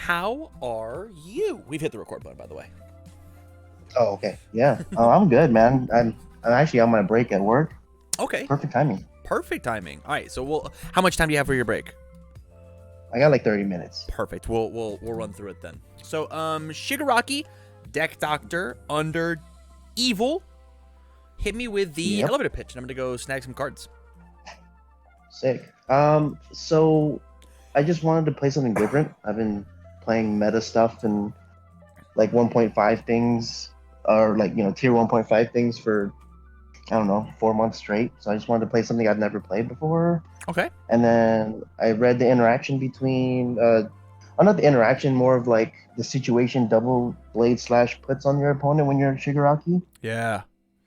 How are you? We've hit the record button, by the way. Oh, okay. Yeah. Oh, I'm good, man. I'm actually on my break at work. Okay. Perfect timing. Perfect timing. All right. So how much time do you have for your break? I got like 30 minutes. Perfect. We'll run through it then. So Shigaraki, Deck Doctor under Evil. Hit me with the elevator pitch, and I'm gonna go snag some cards. Sick. So I just wanted to play something different. I've been playing meta stuff and like 1.5 things, or like tier 1.5 things for I don't know 4 months straight. So I just wanted to play something I've never played before. Okay. And then I read the interaction between not the interaction, more of like the situation double blade / puts on your opponent when you're Shigaraki. Yeah.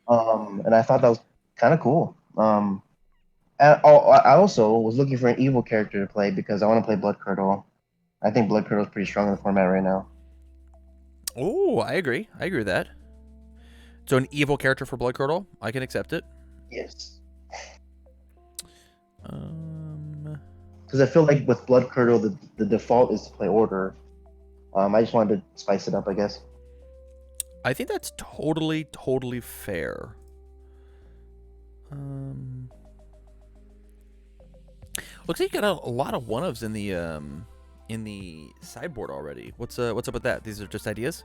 And I thought that was kind of cool. And I also was looking for an evil character to play because I want to play Blood Curdle. I think Blood Curdle is pretty strong in the format right now. Oh, I agree. I agree with that. So an evil character for Blood Curdle, I can accept it. Yes. Because I feel like with Blood Curdle, the default is to play Order. I just wanted to spice it up, I guess. I think that's totally fair. Looks like you got a lot of one-ofs in the sideboard already. What's up with that? These are just ideas?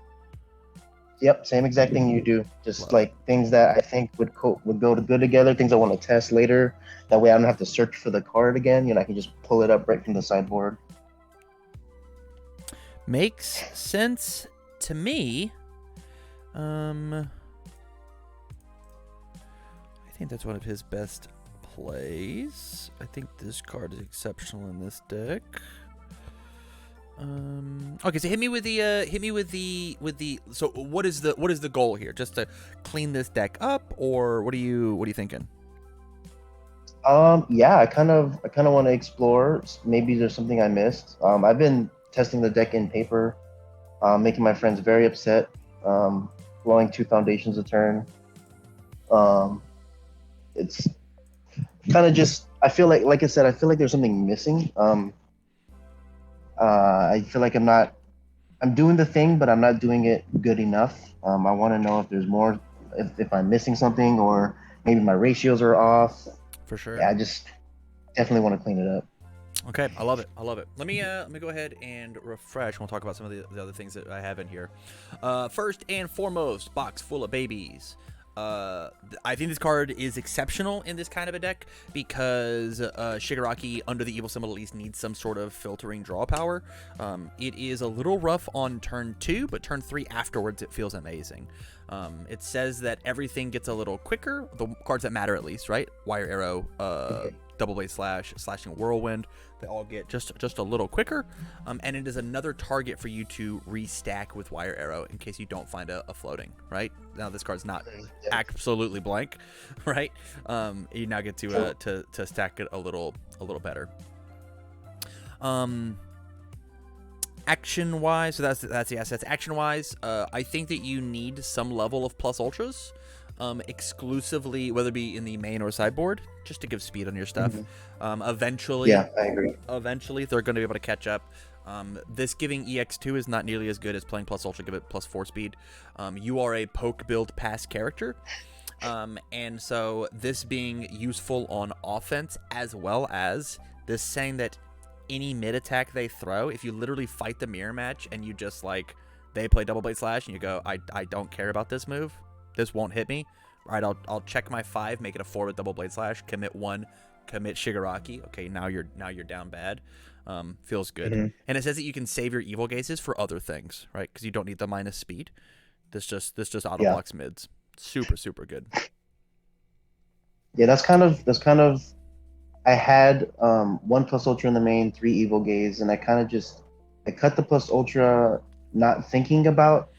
Yep, same exact thing you do. Just like things that I think would go good together, things I want to test later. That way I don't have to search for the card again. I can just pull it up right from the sideboard. Makes sense to me. I think that's one of his best plays. I think this card is exceptional in this deck. Okay, so hit me with the so what is the goal here? Just to clean this deck up, or what are you thinking? Yeah, I kind of want to explore. Maybe there's something I missed. I've been testing the deck in paper, making my friends very upset. Blowing 2 foundations a turn. It's kind of just, I feel like I said, I feel like there's something missing. I feel like I'm doing the thing, but I'm not doing it good enough. I want to know if there's more, if I'm missing something, or maybe my ratios are off. For sure. Yeah, I just definitely want to clean it up. Okay, I love it. Let me go ahead and refresh. We'll talk about some of the other things that I have in here. First and foremost, box full of babies. I think this card is exceptional in this kind of a deck because Shigaraki, under the evil symbol, at least needs some sort of filtering draw power. It is a little rough on turn 2, but turn 3 afterwards it feels amazing. It says that everything gets a little quicker, the cards that matter at least, right? Wire Arrow, Double Blade Slash, Slashing Whirlwind, they all get just a little quicker, and it is another target for you to restack with Wire Arrow in case you don't find a floating, right? Now this card's not absolutely blank, right? You now get to stack it a little better. Action wise, so that's the assets. Action wise, I think that you need some level of plus ultras. Exclusively, whether it be in the main or sideboard, just to give speed on your stuff. Eventually, yeah, I agree. Eventually, they're going to be able to catch up. This giving EX2 is not nearly as good as playing plus ultra, give it plus 4 speed. You are a poke build pass character. And so this being useful on offense, as well as this saying that any mid attack they throw, if you literally fight the mirror match and you just like, they play Double Blade Slash and you go, I don't care about this move. This won't hit me. All right, I'll check my 5, make it a 4 with Double Blade Slash, commit 1, commit Shigaraki. Okay, now you're down bad. Feels good. And it says that you can save your evil gazes for other things, right? Because you don't need the minus speed. This just auto blocks mids. Super good. Yeah, that's kind of. I had 1 plus ultra in the main, 3 evil gaze, and I cut the plus ultra, not thinking about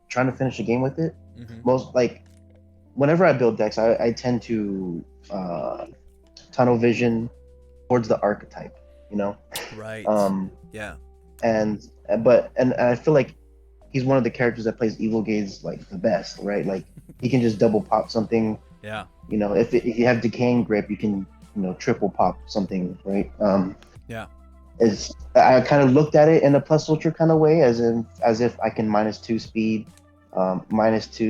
trying to finish a game with it. Most, like, whenever I build decks, I tend to tunnel vision towards the archetype, Right. Yeah. And I feel like he's one of the characters that plays evil gaze like the best, right? Like, he can just double pop something. Yeah. If you have decaying grip, you can triple pop something, right? Yeah. is I kind of looked at it in a plus ultra kind of way, as if I can -2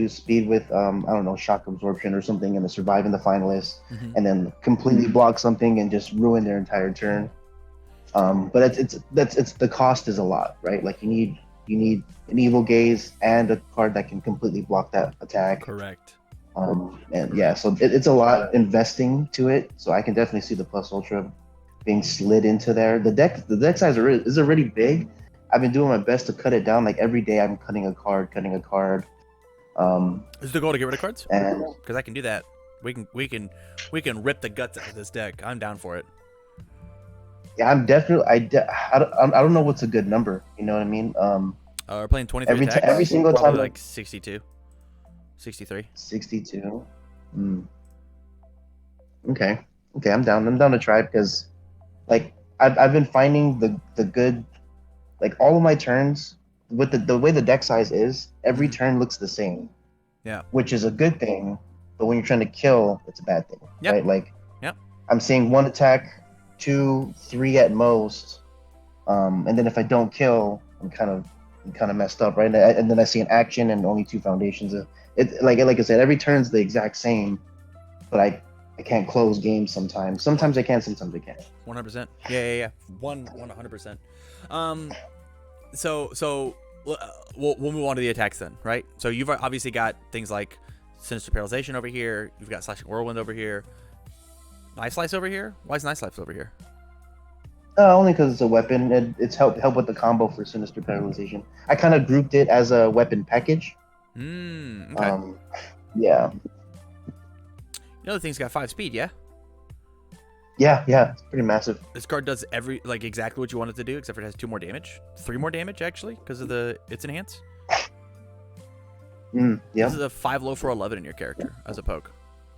speed with I don't know, shock absorption or something, and to survive in the finalists, Mm-hmm. and then completely block something and just ruin their entire turn. But it's the cost is a lot, right? Like you need an evil gaze and a card that can completely block that attack. Correct. And yeah, so it's a lot investing to it. So I can definitely see the plus ultra being slid into there. The deck size is already big. I've been doing my best to cut it down. Like every day, I'm cutting a card. Is the goal to get rid of cards? And Because I can do that. We can rip the guts out of this deck. I'm down for it. yeah, I'm definitely I don't know what's a good number. You know what I mean? We're playing 23 attacks. Every single Probably time, like 62, 63. 62. Mm. Okay, I'm down. I'm down to try because, like, I've been finding the good, like all of my turns with the way the deck size is, every turn looks the same. Yeah. Which is a good thing, but when you're trying to kill, it's a bad thing. Yep. Right? Like, Yep. I'm seeing one attack, 2, 3 at most, and then if I don't kill, I'm kind of messed up, right? And then I see an action and only 2 foundations. It like I said, every turn's the exact same, but I can't close games sometimes. Sometimes I can, sometimes I can't. 100%. Yeah. 100%. So we'll move on to the attacks then, right? So you've obviously got things like Sinister Paralyzation over here. You've got Slashing Whirlwind over here. Knife Slice over here? Why is Knife Slice over here? Only because it's a weapon. It's help with the combo for Sinister Paralyzation. I kind of grouped it as a weapon package. Okay. Yeah. The other thing's got 5 speed, yeah? Yeah, it's pretty massive. This card does exactly what you want it to do, except for it has 2 more damage. 3 more damage, actually, because of its enhance. Yeah. This is a 5 low for 11 in your character as a poke.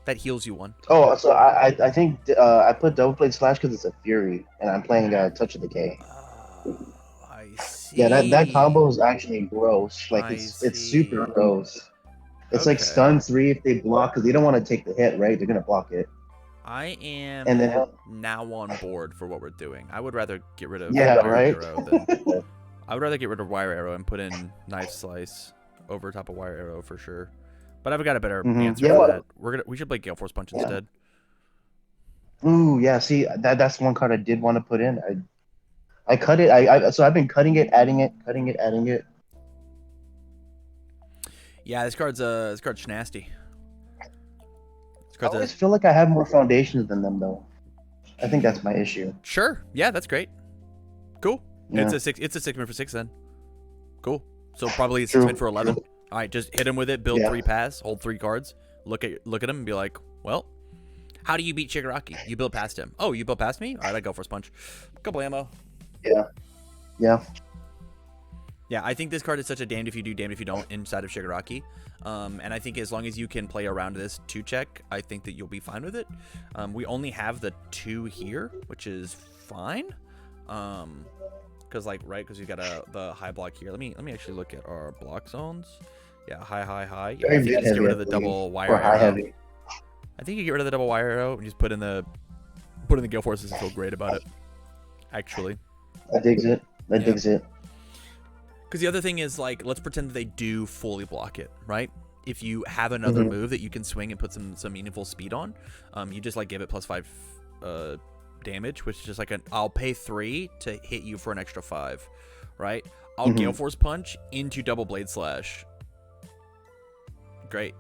That heals you 1. Oh, so I think I put Double Blade Slash because it's a Fury, and I'm playing Touch of Decay. I see. Yeah, that combo is actually gross. Like, it's super gross. It's like stun 3 if they block, because they don't want to take the hit, right? They're gonna block it. I am And then, now on board for what we're doing. I would rather get rid of Yeah, Wire right? Arrow than I would rather get rid of Wire Arrow and put in Knife Slice over top of Wire Arrow for sure. But I've got a better answer for that. We should play Gale Force Punch instead. Ooh, yeah. See, that's one card I did want to put in. I cut it. So I've been cutting it, adding it. Yeah, this card's nasty. I always feel like I have more foundations than them, though. I think that's my issue. Sure. Yeah, that's great. Cool. Yeah. It's a 6 min for 6 then. Cool. So probably 6 min for 11. All right, just hit him with it. Build 3 paths. Hold 3 cards. Look at him and be like, well, how do you beat Shigaraki? You build past him. Oh, you build past me? All right, I go for a punch. Couple ammo. Yeah. Yeah, I think this card is such a damned if you do, damned if you don't inside of Shigaraki. And I think as long as you can play around this 2 check, I think that you'll be fine with it. We only have the 2 here, which is fine. Because you got the high block here. Let me actually look at our block zones. Yeah, high. Yeah, I think you just get rid of the double wire arrow. Heavy. I think you get rid of the double wire arrow and just put in the Gale Forces and feel great about it. Actually. I digs it. Digs it. Because the other thing is, like, let's pretend that they do fully block it, right? If you have another move that you can swing and put some meaningful speed on, you just, like, give it +5 damage, which is just like I'll pay 3 to hit you for an extra 5, right? I'll Gale Force Punch into Double Blade Slash. Great.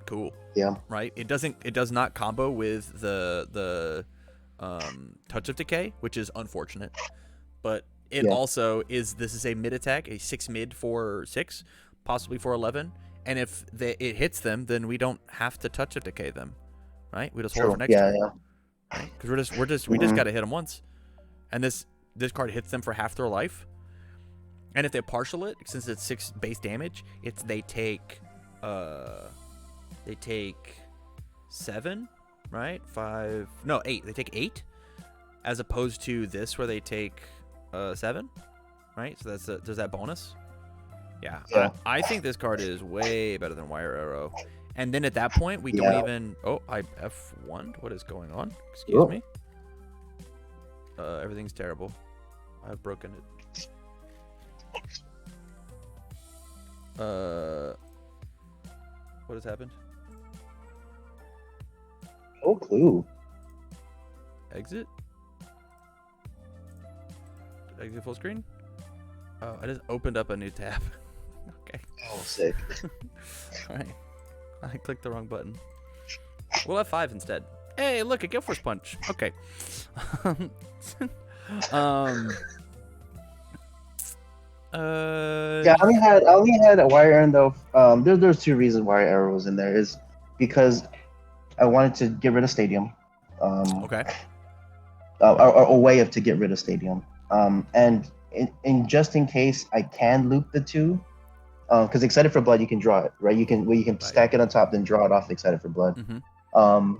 Cool. Yeah. Right? It does not combo with the Touch of Decay, which is unfortunate. But it also this is a mid attack, a 6 mid for 6, possibly for 11. And if it hits them, then we don't have to Touch of Decay them, right? We just hold it for next turn. Right? Because we just got to hit them once, and this card hits them for half their life. And if they partial it, since it's 6 base damage, they take 7, right? 5, no 8. They take 8, as opposed to this where they take 7, right? So there's that bonus. Yeah. I think this card is way better than Wire Arrow. And then at that point, we don't even... Oh, I F1'd? What is going on? Excuse me. Everything's terrible. I've broken it. What has happened? No clue. Exit? Exit full screen? Oh, I just opened up a new tab. Okay. Oh, sick. Alright. I clicked the wrong button. We'll have 5 instead. Hey, look, a Gale Force Punch. Okay. Yeah, I only had a wire arrow though. There's two reasons why arrow was in there. Is because I wanted to get rid of stadium. Okay. A way to get rid of stadium. And in just in case I can loop the two, because excited for blood you can draw it, right? You can Right. stack it on top, then draw it off excited for blood. Mm-hmm.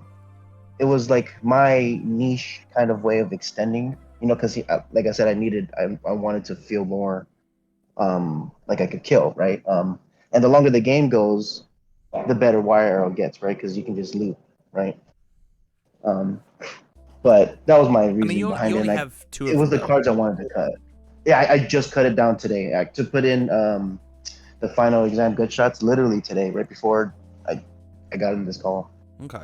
It was like my niche kind of way of extending, because like I said, I wanted to feel more like I could kill, right? And the longer the game goes, the better wire arrow gets, right? Because you can just loop, right? But that was my reason I mean, you behind only it. have 2 It of was them. the cards I wanted to cut. Yeah, I just cut it down today to put in the final exam good shots literally today, right before I got in this call. Okay.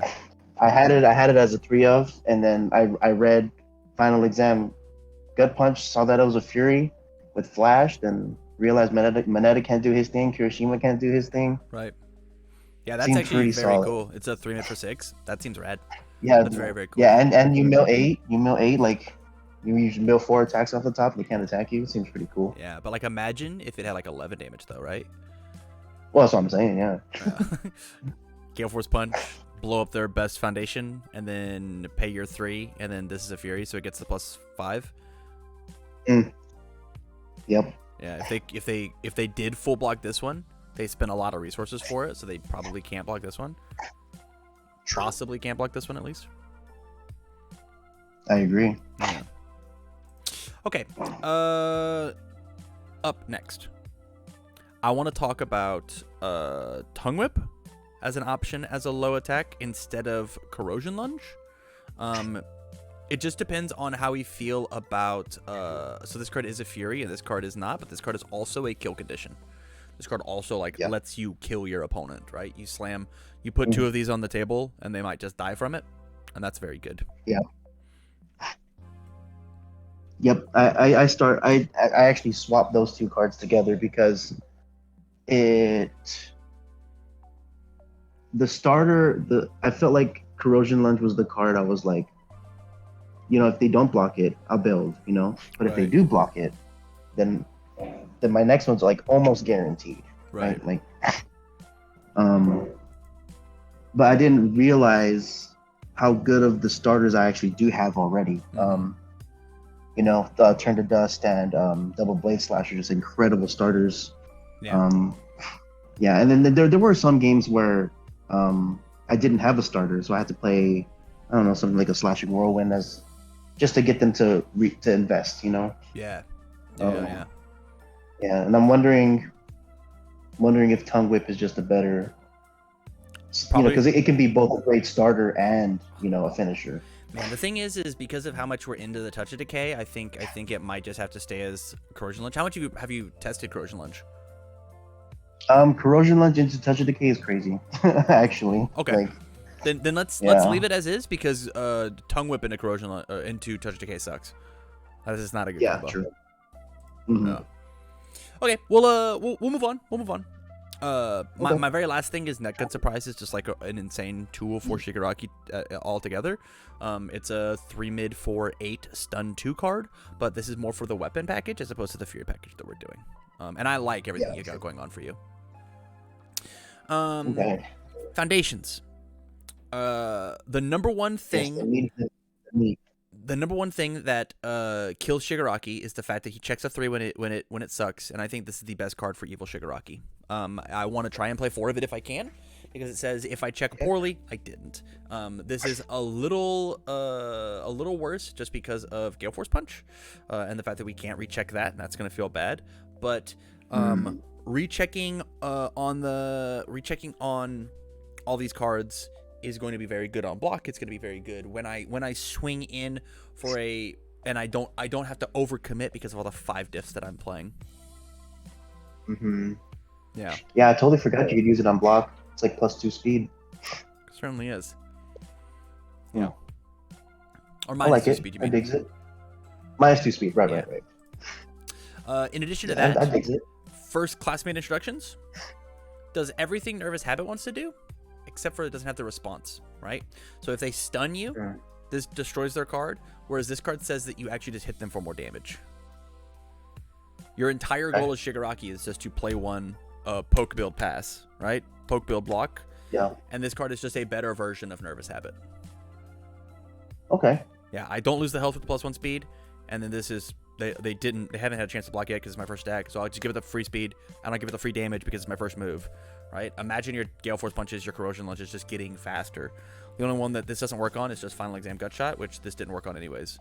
I had it as a 3 of, and then I read final exam gut punch, saw that it was a fury with flash, then realized Manetta can't do his thing, Kirishima can't do his thing. Right. Yeah, that's Seemed actually pretty very solid. cool. It's a 3-minute for 6. That seems rad. Yeah, That's very, very cool. Yeah, and you mill 8, like you mill 4 attacks off the top, and they can't attack you. Seems pretty cool. Yeah, but like imagine if it had like 11 damage though, right? Well, that's what I'm saying. Yeah. Gale Force Punch, blow up their best foundation, and then pay your 3, and then this is a Fury, so it gets the +5. Yep. Yeah, if they did full block this one, they spent a lot of resources for it, so they probably can't block this one. Possibly can't block this one at least. I agree. Yeah. Okay. Up next, I want to talk about Tongue Whip as an option as a low attack instead of Corrosion Lunge. It just depends on how we feel about. So this card is a Fury, and this card is not, but this card is also a kill condition. This card also lets you kill your opponent, right? You slam, you put 2 of these on the table, and they might just die from it, and that's very good. Yeah. Yep. I actually swapped those 2 cards together because I felt like Corrosion Lunge was the card I was like, if they don't block it, I'll build, but if they Right. do block it, then my next one's like almost guaranteed, Right. right? But I didn't realize how good of the starters I actually do have already. Mhm. Turn to Dust and Double Blade Slash are just incredible starters. Yeah. Yeah, and then there were some games where I didn't have a starter, so I had to play, I don't know, something like a Slashing Whirlwind just to get them to invest, Yeah. Yeah, and I'm wondering if Tongue Whip is just a better, Probably. because it can be both a great starter and a finisher. Man, the thing is because of how much we're into the Touch of Decay, I think it might just have to stay as Corrosion Lunge. How much have you tested Corrosion Lunge? Corrosion Lunge into Touch of Decay is crazy, actually. Okay. Then let's leave it as is, because Tongue Whip into into Touch of Decay sucks. That is not a good combo. True. Mm-hmm. No. Okay, we'll move on. My very last thing is Netgun Surprise is just like an insane tool for Shigaraki altogether. It's a 3 mid 4 8 stun 2 card, but this is more for the weapon package as opposed to the Fury package that we're doing. And I like everything you got going on for you. Okay. Foundations. The number one thing. The number one thing that kills Shigaraki is the fact that he checks a 3 when it sucks, and I think this is the best card for Evil Shigaraki. I want to try and play 4 of it if I can, because it says if I check poorly, I didn't. This is a little worse just because of Gale Force Punch, and the fact that we can't recheck that, and that's gonna feel bad. But rechecking on all these cards is going to be very good on block. It's going to be very good when I swing in for a and I don't have to overcommit because of all the 5 diffs that I'm playing. Mm-hmm. Yeah. Yeah, I totally forgot you could use it on block. It's like +2 speed. It certainly is. Yeah. Or I like -2 it. speed, you I mean? digs it. -2 speed. Right, Yeah. right, right. In addition to Yeah, that, I digs it. first classmate introductions does everything Nervous Habit wants to do, except for it doesn't have the response, right? So if they stun you, Sure. this destroys their card, whereas this card says that you actually just hit them for more damage. Your entire goal as Shigaraki is just to play one poke build pass, right? Poke build block. Yeah. And this card is just a better version of Nervous Habit. Okay. Yeah, I don't lose the health with the +1 speed, and then this is they haven't had a chance to block yet because it's my first stack, so I'll just give it the free speed, and I'll give it the free damage because it's my first move, right? Imagine your Gale Force punches, your Corrosion lunges just getting faster. The only one that this doesn't work on is just Final Exam Gutshot, which this didn't work on anyways.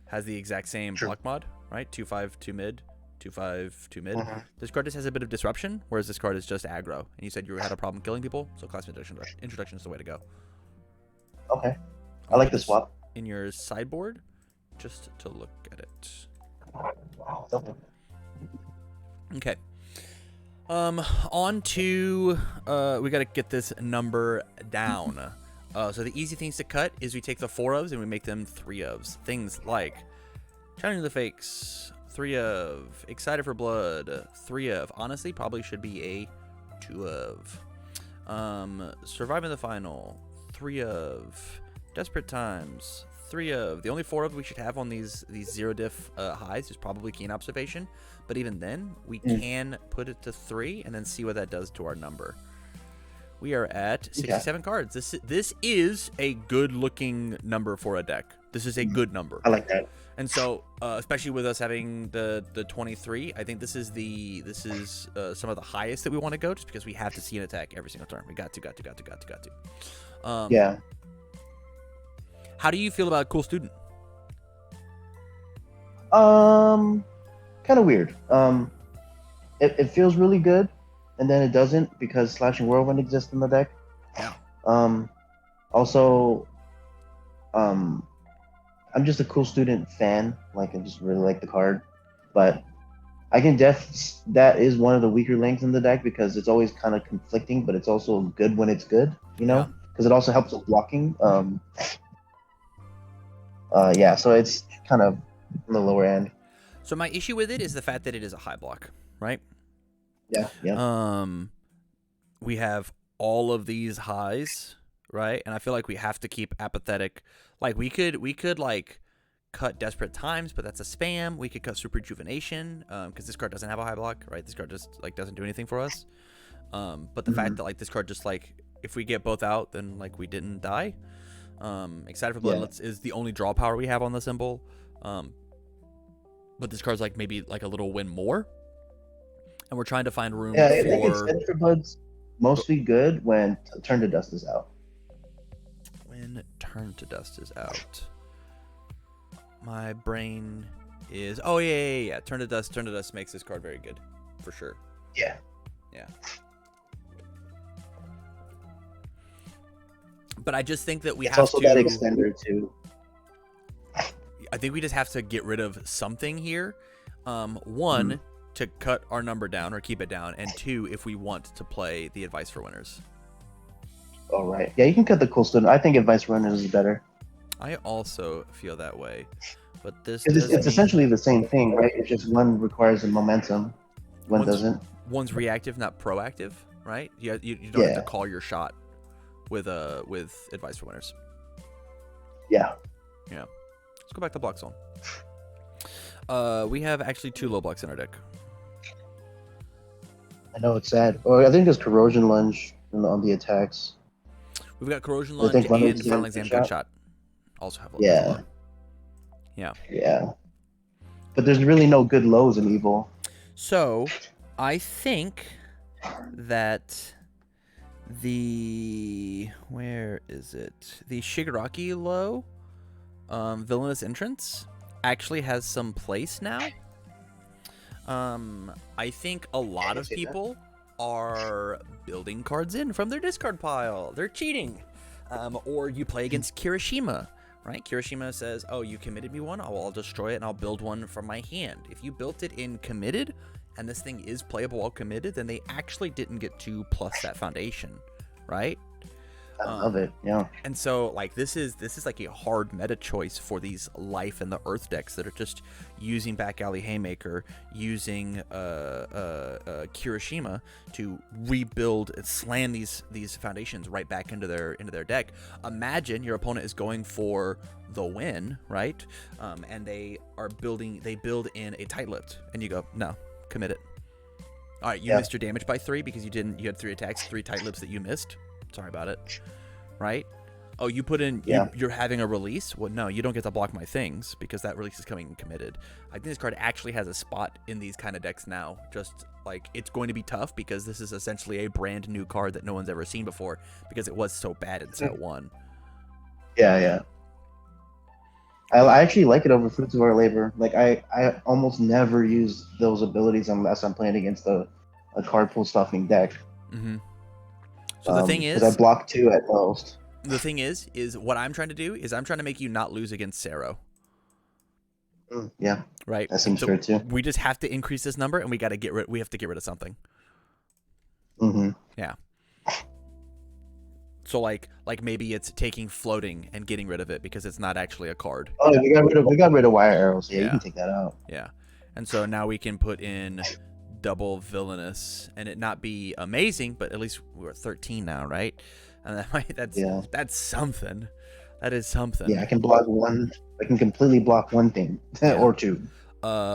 Has the exact same block mod, right? 2/5, 2 mid, 2/5, 2 mid. This card just has a bit of disruption, whereas this card is just aggro. And you said you had a problem killing people, so class introduction is the way to go. Okay. I like the swap. In your sideboard, just to look at it. Okay. On to we got to get this number down. So the easy things to cut is we take the 4 ofs and we make them 3 ofs. Things like Challenge the Fakes, 3 of, Excited for Blood, 3 of. Honestly, probably should be a 2 of. Surviving the Final, 3 of. Desperate Times, 3 of. The only 4 of we should have on these 0 diff highs is probably Keen Observation, but even then we can put it to 3 and then see what that does to our number. We are at 67 cards. This is a good looking number for a deck. This is a good number. I like that. And so, especially with us having the 23, I think this is some of the highest that we want to go, just because we have to see an attack every single turn. We got to. Yeah. How do you feel about Cool Student? Kind of weird. It feels really good, and then it doesn't because Slashing Whirlwind exists in the deck. Yeah. Also, I'm just a Cool Student fan. Like, I just really like the card, but I can that is one of the weaker links in the deck because it's always kind of conflicting, but it's also good when it's good, you know, because it also helps with blocking. Yeah, so it's kind of on the lower end. So my issue with it is the fact that it is a high block, right? Yeah. We have all of these highs, right? And I feel like we have to keep apathetic. Like we could like cut Desperate Times, but that's a spam. We could cut Super Rejuvenation, because this card doesn't have a high block, right? This card just like doesn't do anything for us. But the fact that like this card just like if we get both out, then like we didn't die. Excited for Blood is the only draw power we have on the symbol. But this card's like maybe like a little win more. And we're trying to find room I for... think Excited for Blood's mostly good when Turn to Dust is out. When Turn to Dust is out. My brain is... Oh, yeah. Turn to Dust makes this card very good. For sure. Yeah. But I just think that we it's have also to... that extender, too. I think we just have to get rid of something here. One, to cut our number down or keep it down. And 2, if we want to play the Advice for Winners. All right. Yeah, you can cut the Cool Student. I think Advice for Winners is better. I also feel that way. But this it's essentially the same thing, right? It's just one requires a momentum, one doesn't. One's reactive, not proactive, right? You don't have to call your shot with Advice for Winners. Yeah. Let's go back to Block Zone. We have actually 2 low blocks in our deck. I know, it's sad. Oh, I think there's Corrosion Lunge on the attacks. We've got Corrosion Lunge and Final Exam Gunshot. Also have low block. Yeah. But there's really no good lows in Evil. So, I think that where is it? The Shigaraki low, Villainous Entrance, actually has some place now. I think a lot of people are building cards in from their discard pile. They're cheating. Or you play against Kirishima, right? Kirishima says, oh, you committed me one? I'll destroy it and I'll build one from my hand. If you built it in committed and this thing is playable while committed, then they actually didn't get to plus that foundation, right? I love it. Yeah. And so, like, this is like a hard meta choice for these life and the earth decks that are just using Back Alley Haymaker, using Kirishima to rebuild and slam these foundations right back into their deck. Imagine your opponent is going for the win, right? And they build in a tight lipped, and you go, no, commit it. All right, you missed your damage by 3 because you had 3 attacks, 3 tight lips that you missed. Sorry about it. Right? Oh, you put in, you're having a release? Well, no, you don't get to block my things because that release is coming in committed. I think this card actually has a spot in these kind of decks now. Just like, it's going to be tough because this is essentially a brand new card that no one's ever seen before because it was so bad in set 1. Yeah. I actually like it over Fruits of Our Labor. Like, I almost never use those abilities unless I'm playing against a card pool stuffing deck. Mm-hmm. So the thing is, because I block 2 at most. The thing is what I'm trying to do is I'm trying to make you not lose against Sero. Yeah. Right. That seems fair too. We just have to increase this number, and we have to get rid of something. Mm-hmm. Yeah. So like maybe it's taking floating and getting rid of it because it's not actually a card. Oh, we got rid of wire arrows. Yeah, you can take that out. Yeah. And so now we can put in double villainous and it not be amazing, but at least we're 13 now, right? And that's something. That is something. Yeah, I can block one. I can completely block one thing or 2.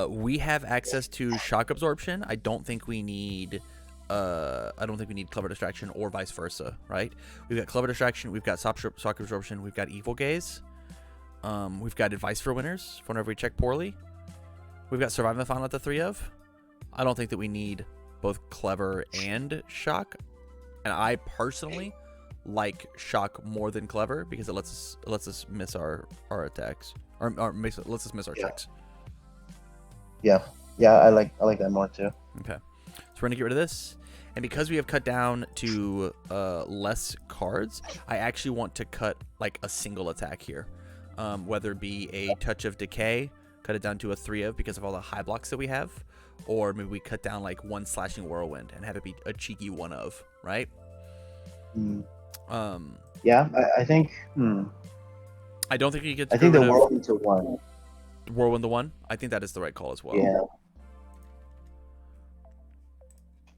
We have access to shock absorption. I don't think we need clever distraction or vice versa, right? We've got clever distraction, we've got shock absorption, we've got evil gaze, we've got advice for winners whenever we check poorly. We've got survive the final at the 3 of. I don't think that we need both clever and shock, and I personally like shock more than clever because it lets us miss our attacks or lets us miss our checks. Yeah, I like that more too. Okay, so we're gonna get rid of this, and because we have cut down to less cards, I actually want to cut like a single attack here, whether it be a touch of decay, cut it down to a 3 of because of all the high blocks that we have. Or maybe we cut down like 1 slashing whirlwind and have it be a cheeky 1 of, right? Yeah, I think. I don't think you get to I think the whirlwind to 1. Whirlwind to 1? I think that is the right call as well. Yeah.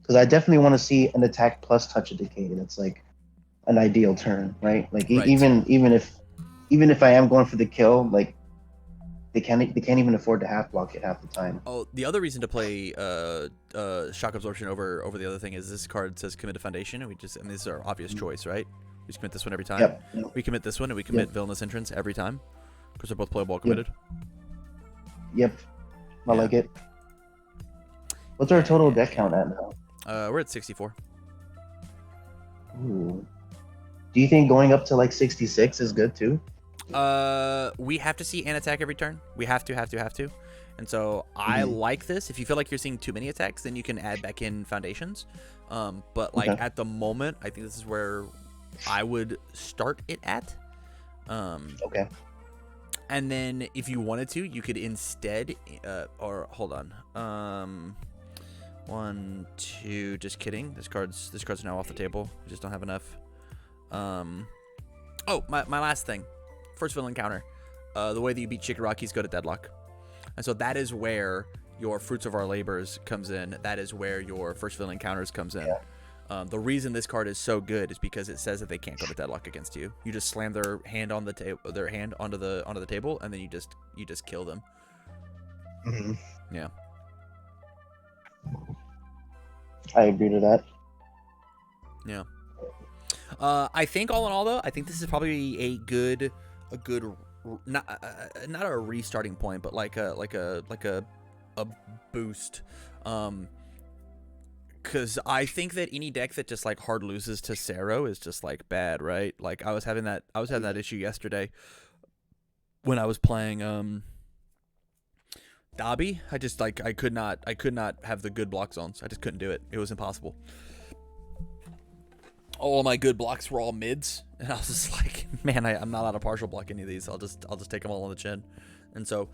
Because I definitely want to see an attack plus touch of decay. That's like an ideal turn, right? Like right. even if I am going for the kill, like they can't even afford to half block it half the time. Oh, the other reason to play shock absorption over the other thing is this card says commit to foundation, and this is our obvious choice, right? We just commit this one every time. Yep. We commit this one, and we commit villainous entrance every time because they're both playable committed. Yep. I like it. What's our total deck count at now? We're at 64. Ooh. Do you think going up to like 66 is good too? We have to see an attack every turn. We have to. And so I like this. If you feel like you're seeing too many attacks, then you can add back in foundations. But like at the moment, I think this is where I would start it at. Okay. And then if you wanted to, you could instead, or hold on. 1, 2. Just kidding. This card's now off the table. We just don't have enough. Oh, my last thing. First villain counter. The way that you beat Shigaraki is go to deadlock. And so that is where your Fruits of Our Labors comes in. That is where your first villain counters comes in. Yeah. The reason this card is so good is because it says that they can't go to deadlock against you. You just slam their hand on the table, onto the table, and then you just kill them. Yeah. I agree to that. Yeah. I think all in all, though, I think this is probably a good not a restarting point, but like a boost. Because I think that any deck that just like hard loses to Sero is just like bad, right? Like I was having that issue yesterday when I was playing Dobby. I just like I could not have the good block zones. I just couldn't do it. It was impossible. All my good blocks were all mids, And I was just like, man, I'm not allowed to partial block any of these. I'll just take them all on the chin. And so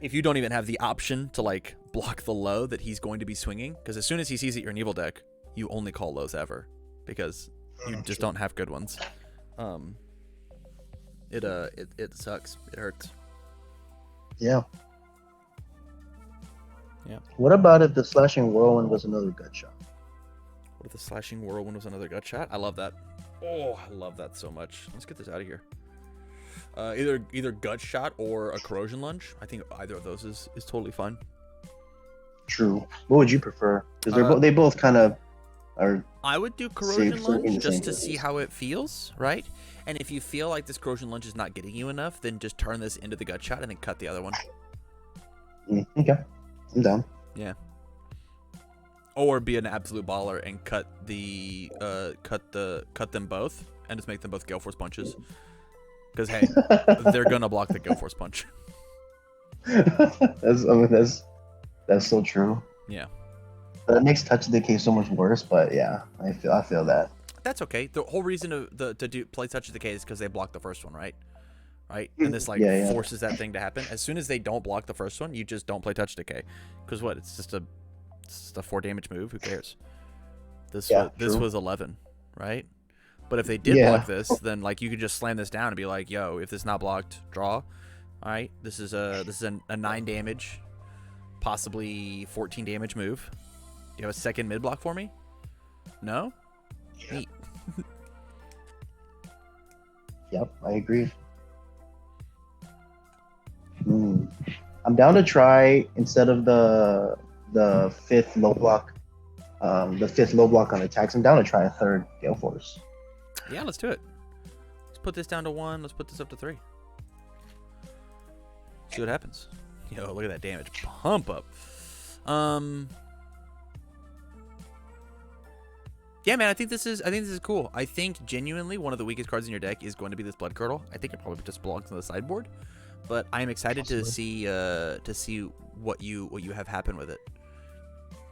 if you don't even have the option to like block the low that he's going to be swinging, because as soon as he sees that you're an evil deck, you only call lows ever because you just don't have good ones. It sucks. It hurts. Yeah. Yeah. What about if the slashing whirlwind was another gut shot? What if the slashing whirlwind was another gut shot? I love that. Oh, I love that so much. Let's get this out of here. Either gut shot or a corrosion lunge. I think either of those is totally fine. True. What would you prefer? Because they both kind of are. I would do corrosion lunge just to business. see how it feels, right? And if you feel like this corrosion lunge is not getting you enough, then just turn this into the gut shot and then cut the other one. Okay, I'm down. Yeah. Or be an absolute baller and cut them both and just make them both Gale Force punches. Because hey, they're gonna block the Gale Force punch. That's so true. Yeah. But it makes touch decay so much worse. But yeah, I feel that. That's okay. The whole reason to play touch decay is because they block the first one, right? Right, and this like forces that thing to happen. As soon as they don't block the first one, you just don't play touch decay. Because what? It's just a 4 damage move. Who cares? This was 11, right? But if they did block this, then like you could just slam this down and be like, yo, if this is not blocked, draw. All right, this is a 9 damage, possibly 14 damage move. Do you have a second mid block for me? No? Yeah. Neat. Yep, I agree. I'm down to try, instead of the fifth low block on attacks, I'm down to try a third Gale Force. Yeah, let's do it. Let's put this down to 1. Let's put this up to 3. See what happens. Yo, look at that damage pump up. Yeah, man, I think this is cool. I think genuinely one of the weakest cards in your deck is going to be this Blood Curdle. I think it probably just belongs on the sideboard, but I am excited to see what you have happen with it.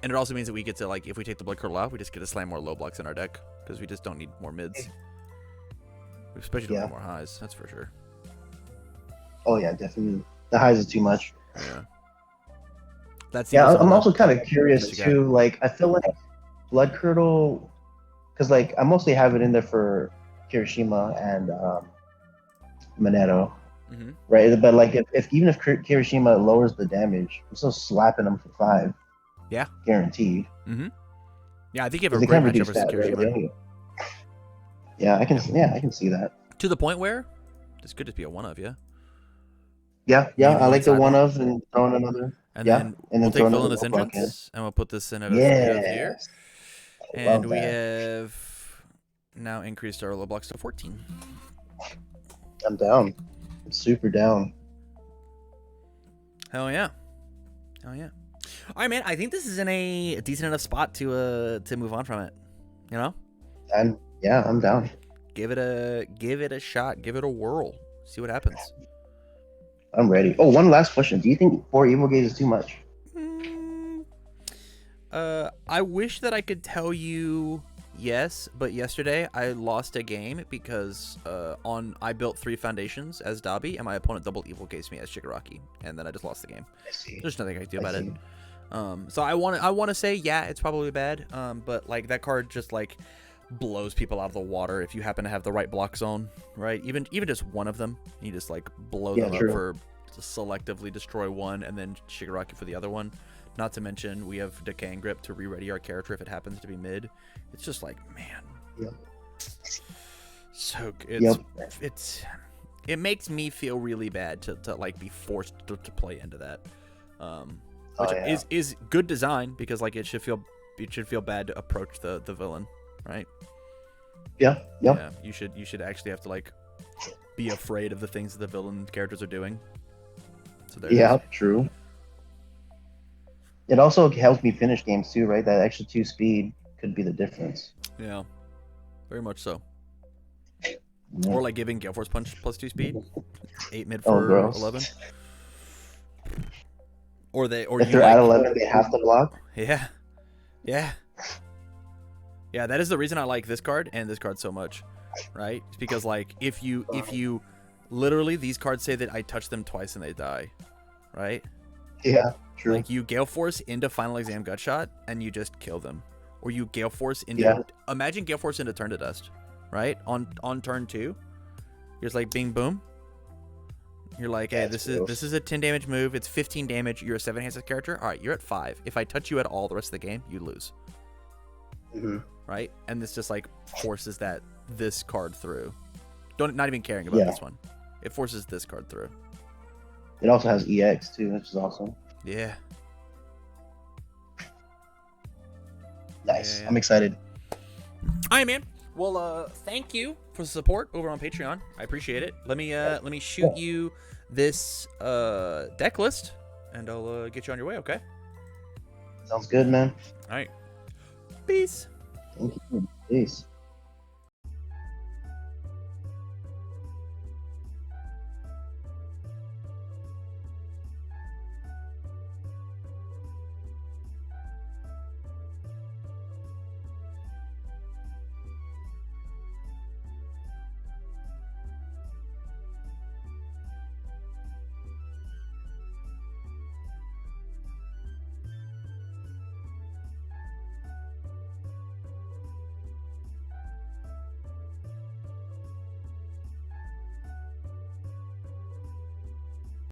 And it also means that we get to, like, if we take the Blood Curdle out, we just get to slam more low blocks in our deck because we just don't need more mids. We especially don't need more highs. That's for sure. Oh yeah, definitely. The highs is too much. Yeah. I'm also kind of curious too. Like, I feel like Blood Curdle, because like I mostly have it in there for Kirishima and Monero, right? But like if Kirishima lowers the damage, I'm still slapping them for 5. Yeah, guaranteed. Yeah, I think you have a great matchup versus Kirishima. Right? Yeah, I can see that. To the point where this could just be a one of, yeah. Yeah, I like the one of and throwing another. And then we'll take Villainous Entrance and we'll put this in here. And we have now increased our low blocks to 14. I'm down. I'm super down. Hell yeah. All right, man. I think this is in a decent enough spot to move on from it. You know? I'm down. Give it a shot. Give it a whirl. See what happens. I'm ready. Oh, one last question. Do you think 4 Evil Gaze is too much? I wish that I could tell you yes, but yesterday I lost a game because I built 3 foundations as Dabi, and my opponent double Evil Gazed me as Shigaraki, and then I just lost the game. I see. There's nothing I can do about it. So I want to say yeah, it's probably bad. But like that card just like blows people out of the water if you happen to have the right block zone, right? Even just one of them, you just like blow them up for to selectively destroy one, and then Shigaraki for the other one. Not to mention we have Decaying Grip to re-ready our character if it happens to be mid. It's just like, man. So it makes me feel really bad to like be forced to play into that. Which is good design because like it should feel bad to approach the villain, right? Yeah. You should actually have to like be afraid of the things that the villain characters are doing. So true. It also helps me finish games too, right? That extra 2 speed could be the difference. Yeah, very much so. Yeah. Or like giving Gale Force Punch plus 2 speed, 8 mid for 11. Or if they're at 11, they have to block. Yeah. That is the reason I like this card and this card so much. right? It's because like if you literally these cards say that I touch them twice and they die, right? Yeah, true. Like you Gale Force into Final Exam Gutshot and you just kill them, or you Gale Force into Yeah. imagine Gale Force into Turn to Dust, right? On turn 2, you're just like bing boom. You're like, hey, That's this is a 10 damage move. It's 15 damage. You're a 7 hands character. All right, you're at 5. If I touch you at all the rest of the game, you lose. Mm-hmm. Right? And this just like forces this card through. Not even caring about this one. It forces this card through. It also has EX too, which is awesome. Yeah. Nice. Yeah. I'm excited. All right, man. Well, thank you for the support over on Patreon. I appreciate it. Let me shoot you this deck list, and I'll get you on your way. Okay. Sounds good, man. All right. Peace. Thank you. Peace.